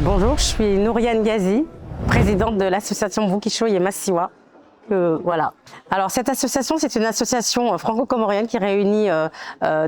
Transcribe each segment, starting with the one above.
Bonjour, je suis Nouriane Ghazi, présidente de l'association Vukisho Yemasiwa. Voilà. Alors cette association, c'est une association franco-comorienne qui réunit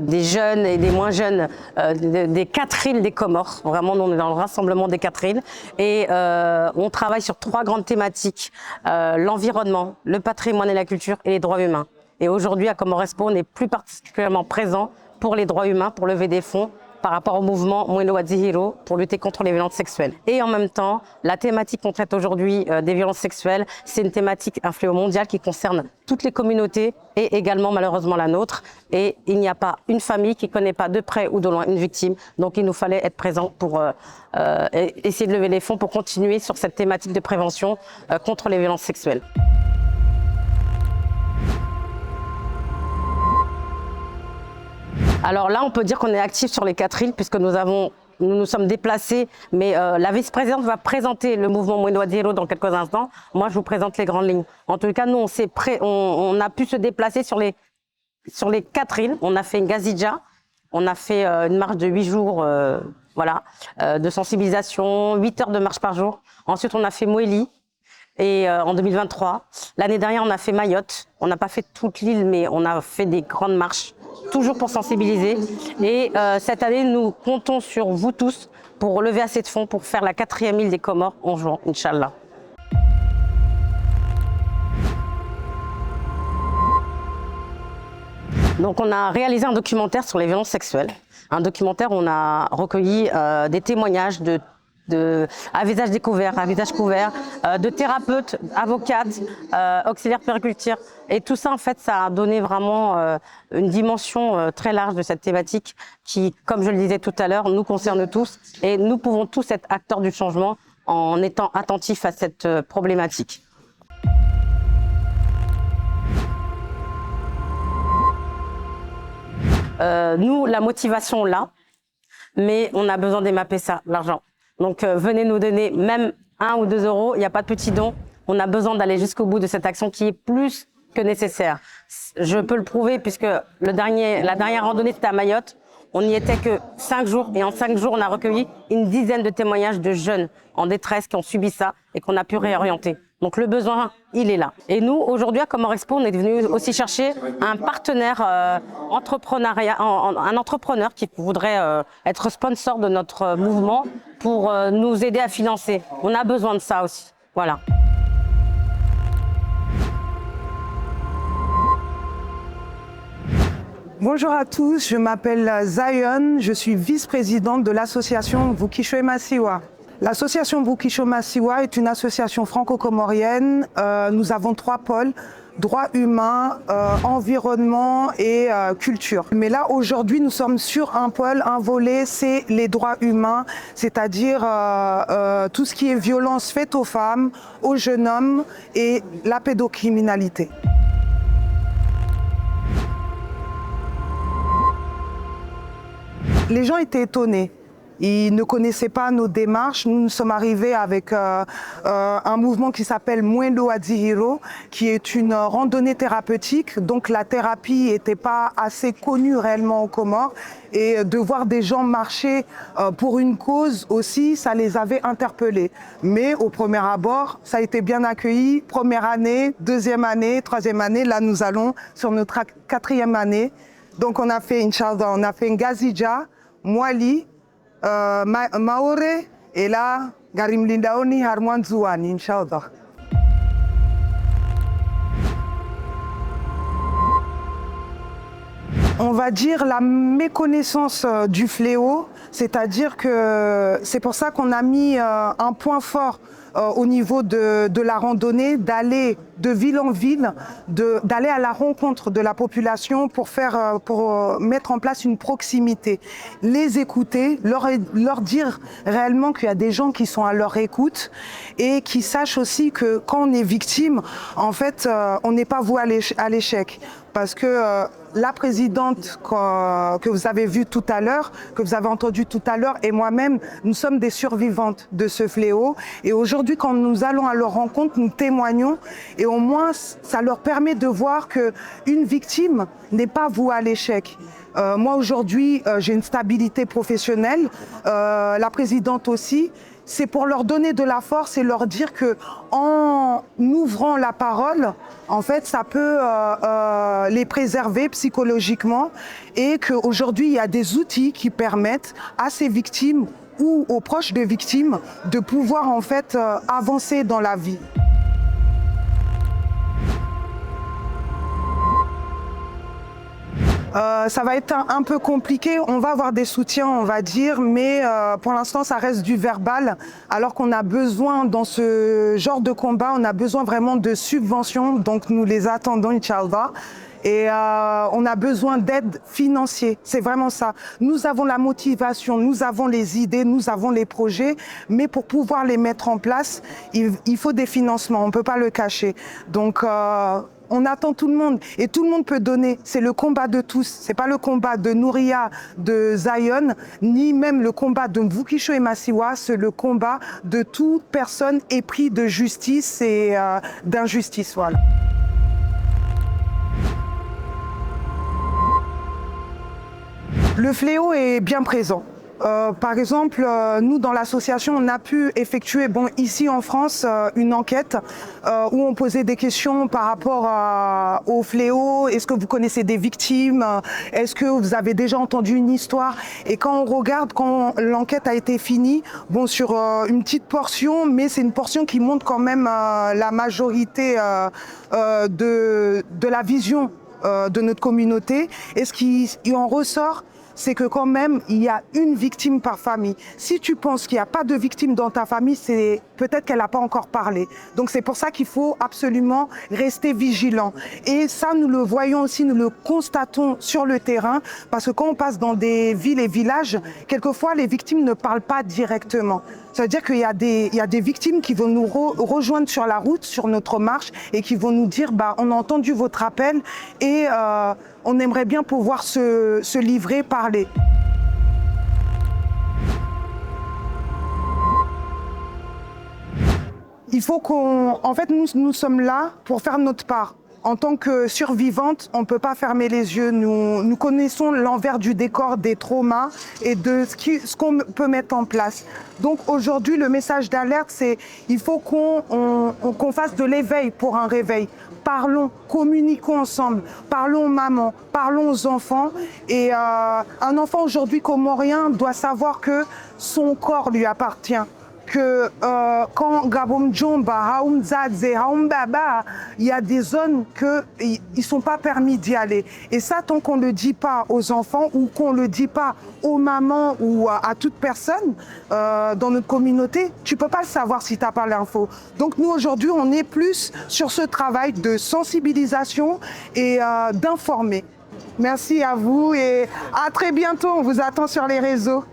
des jeunes et des moins jeunes des 4 îles des Comores. Vraiment, on est dans le rassemblement des 4 îles. Et on travaille sur 3 grandes thématiques, l'environnement, le patrimoine et la culture et les droits humains. Et aujourd'hui, à Comores Expo, on est plus particulièrement présent pour les droits humains, pour lever des fonds, par rapport au mouvement Mwendo wa Dzihiro pour lutter contre les violences sexuelles. Et en même temps, la thématique qu'on traite aujourd'hui des violences sexuelles, c'est une thématique, un fléau mondial qui concerne toutes les communautés et également malheureusement la nôtre. Et il n'y a pas une famille qui ne connaît pas de près ou de loin une victime. Donc il nous fallait être présents pour essayer de lever les fonds pour continuer sur cette thématique de prévention contre les violences sexuelles. Alors là, on peut dire qu'on est actif sur les 4 îles puisque nous nous sommes déplacés, mais la vice-présidente va présenter le mouvement Mwendo wa Dzihiro dans quelques instants. Moi, je vous présente les grandes lignes. En tout cas, nous, on a pu se déplacer sur les 4 îles. On a fait une Gazidja, on a fait une marche de 8 jours de sensibilisation, 8 heures de marche par jour. Ensuite, on a fait Moélie. Et en 2023, l'année dernière, on a fait Mayotte. On n'a pas fait toute l'île, mais on a fait des grandes marches, toujours pour sensibiliser. Et cette année, nous comptons sur vous tous pour lever assez de fonds pour faire la 4e île des Comores en juin, Inch'Allah. Donc on a réalisé un documentaire sur les violences sexuelles. Un documentaire où on a recueilli des témoignages à visage découvert, à visage couvert, de thérapeutes, avocates, auxiliaires puériculteurs. Et tout ça, en fait, ça a donné vraiment une dimension très large de cette thématique qui, comme je le disais tout à l'heure, nous concerne tous. Et nous pouvons tous être acteurs du changement en étant attentifs à cette problématique. Nous, la motivation là, mais on a besoin d'émapper ça, l'argent. Donc venez nous donner même 1 ou 2 euros, il n'y a pas de petits dons. On a besoin d'aller jusqu'au bout de cette action qui est plus que nécessaire. Je peux le prouver puisque la dernière randonnée c'était à Mayotte. On n'y était que 5 jours et en 5 jours on a recueilli une dizaine de témoignages de jeunes en détresse qui ont subi ça et qu'on a pu réorienter. Donc le besoin, il est là. Et nous, aujourd'hui à Comores Expo, on est venu aussi chercher un partenaire un entrepreneur qui voudrait être sponsor de notre mouvement pour nous aider à financer. On a besoin de ça aussi. Voilà. Bonjour à tous, je m'appelle Zion, je suis vice-présidente de l'association Vukisho Yemasiwa. L'association Vukisho Yemasiwa est une association franco-comorienne. Nous avons 3 pôles, droits humains, environnement et culture. Mais là, aujourd'hui, nous sommes sur un pôle, un volet, c'est les droits humains, c'est-à-dire tout ce qui est violence faite aux femmes, aux jeunes hommes et la pédocriminalité. Les gens étaient étonnés. Ils ne connaissaient pas nos démarches. Nous sommes arrivés avec un mouvement qui s'appelle Mwendo wa Dzihiro, qui est une randonnée thérapeutique. Donc la thérapie n'était pas assez connue réellement aux Comores. Et de voir des gens marcher pour une cause aussi, ça les avait interpellés. Mais au premier abord, ça a été bien accueilli. Première année, 2e année, 3e année. Là, nous allons sur notre 4e année. Donc on a fait, Inch'Allah, on a fait une Gazidja, Moali, Maore, et là, Garim Lindaoni, Harman Zouani, Inch'Allah. On va dire la méconnaissance du fléau, c'est-à-dire que c'est pour ça qu'on a mis un point fort au niveau de la randonnée, d'aller de ville en ville, d'aller à la rencontre de la population pour mettre en place une proximité, les écouter, leur dire réellement qu'il y a des gens qui sont à leur écoute et qui sachent aussi que quand on est victime, en fait, on n'est pas voué à l'échec. Parce que la présidente que vous avez vue tout à l'heure, que vous avez entendue tout à l'heure, et moi-même, nous sommes des survivantes de ce fléau. Et aujourd'hui, quand nous allons à leur rencontre, nous témoignons. Et au moins, ça leur permet de voir qu'une victime n'est pas vouée à l'échec. Moi, aujourd'hui, j'ai une stabilité professionnelle. La présidente aussi. c'est pour leur donner de la force et leur dire que en ouvrant la parole, en fait, ça peut les préserver psychologiquement et qu'aujourd'hui, il y a des outils qui permettent à ces victimes ou aux proches de victimes de pouvoir en fait avancer dans la vie. Ça va être un peu compliqué, on va avoir des soutiens, on va dire, mais pour l'instant, ça reste du verbal, alors qu'on a besoin, dans ce genre de combat, on a besoin vraiment de subventions, donc nous les attendons, Inch'Allah. Et on a besoin d'aide financière, c'est vraiment ça. Nous avons la motivation, nous avons les idées, nous avons les projets, mais pour pouvoir les mettre en place, il faut des financements, on ne peut pas le cacher. Donc on attend tout le monde et tout le monde peut donner. C'est le combat de tous. C'est pas le combat de Nouria, de Zion, ni même le combat de Mvukisho et Massiwa. C'est le combat de toute personne épris de justice et d'injustice. Voilà. Le fléau est bien présent. Par exemple, nous dans l'association, on a pu effectuer, ici en France, une enquête où on posait des questions par rapport au fléau. Est-ce que vous connaissez des victimes? Est-ce que vous avez déjà entendu une histoire? Et quand on regarde, quand l'enquête a été finie, sur une petite portion, mais c'est une portion qui montre quand même la majorité de la vision de notre communauté. Et ce qui en ressort, c'est que quand même, il y a une victime par famille. Si tu penses qu'il n'y a pas de victime dans ta famille, c'est peut-être qu'elle n'a pas encore parlé. Donc c'est pour ça qu'il faut absolument rester vigilant. Et ça, nous le voyons aussi, nous le constatons sur le terrain, parce que quand on passe dans des villes et villages, quelquefois, les victimes ne parlent pas directement. Ça veut dire qu'il y a des victimes qui vont nous rejoindre sur la route, sur notre marche, et qui vont nous dire on a entendu votre appel et on aimerait bien pouvoir se livrer, parler. Il faut en fait, nous sommes là pour faire notre part. En tant que survivante, on ne peut pas fermer les yeux. Nous connaissons l'envers du décor des traumas et de ce qu'on peut mettre en place. Donc aujourd'hui, le message d'alerte, c'est il faut qu'on fasse de l'éveil pour un réveil. Parlons, communiquons ensemble, parlons aux mamans, parlons aux enfants. Et un enfant aujourd'hui comorien doit savoir que son corps lui appartient. Que quand Gabon Djomba, Haoumzadze, Haoumbaba, il y a des zones qu'ils ne sont pas permis d'y aller. Et ça, tant qu'on ne le dit pas aux enfants ou qu'on ne le dit pas aux mamans ou à toute personne dans notre communauté, tu ne peux pas le savoir si tu n'as pas l'info. Donc nous, aujourd'hui, on est plus sur ce travail de sensibilisation et d'informer. Merci à vous et à très bientôt. On vous attend sur les réseaux.